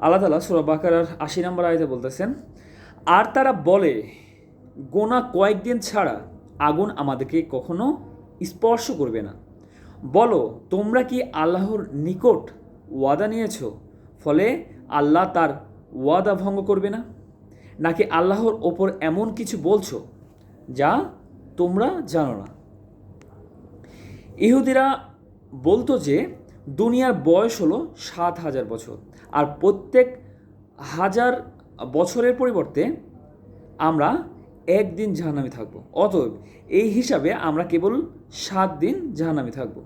আল্লাহ তাআলা সূরা বাকারার ৮০ নম্বর আয়াতে বলতেছেন, আর তারা বলে, গোনা কয়েকদিন ছাড়া আগুন আমাদেরকে কখনো স্পর্শ করবে না। বলো, তোমরা কি আল্লাহর নিকট ওয়াদা নিয়েছ, ফলে আল্লাহ তার ওয়াদা ভঙ্গ করবে না? নাকি আল্লাহর ওপর এমন কিছু বলছো যা তোমরা জানো না? ইহুদিরা বলতো যে দুনিয়ার বয়স হলো ৭,০০০ বছর, আর প্রত্যেক ১,০০০ বছরের পরিবর্তে আমরা একদিন জাহান্নামে থাকবো। অতএব এই হিসাবে আমরা কেবল ৭ দিন জাহান্নামে থাকবো।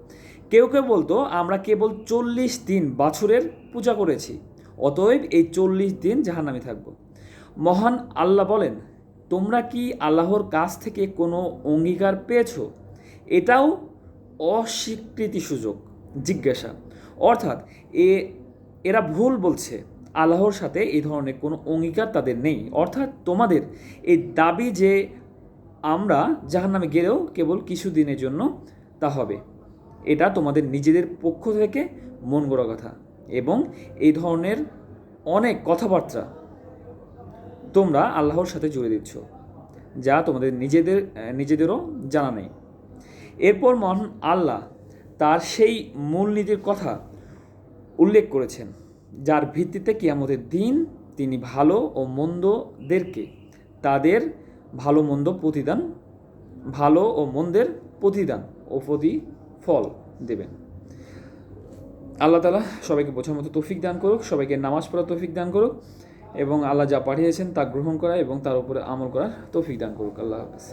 কেউ কেউ বলতো আমরা কেবল ৪০ দিন বাছুরের পূজা করেছি, অতএব এই ৪০ দিন জাহান্নামে থাকবো। মহান আল্লাহ বলেন, তোমরা কি আল্লাহর কাছ থেকে কোনো অঙ্গীকার পেয়েছো? এটাও অস্বীকৃতি সুযোগ জিজ্ঞাসা, অর্থাৎ এরা ভুল বলছে। আল্লাহর সাথে এই ধরনের কোনো অঙ্গীকার তাদের নেই। অর্থাৎ তোমাদের এই দাবি যে আমরা জাহান্নামে গেলেও কেবল কিছু দিনের জন্য তা হবে, এটা তোমাদের নিজেদের পক্ষ থেকে মন গড়া কথা, এবং এই ধরনের অনেক কথাবার্তা তোমরা আল্লাহর সাথে জুড়ে দিচ্ছ, যা তোমাদের নিজেদেরও জানা নেই। এরপর মহান আল্লাহ তার সেই মূলনীতির কথা উল্লেখ করেছেন, যার ভিত্তিতে কিয়ামতের দিন তিনি ভালো ও মন্দদেরকে তাদের ভালো ও মন্দের প্রতিদান ও প্রতিফল দেবেন। আল্লাহ তাআলা সবাইকে বোঝার মতো তৌফিক দান করুক, সবাইকে নামাজ পড়ার তৌফিক দান করুক, এবং আল্লাহ যা পাঠিয়েছেন তা গ্রহণ করা এবং তার উপরে আমল করার তৌফিক দান করুক। আল্লাহ হাফেজ।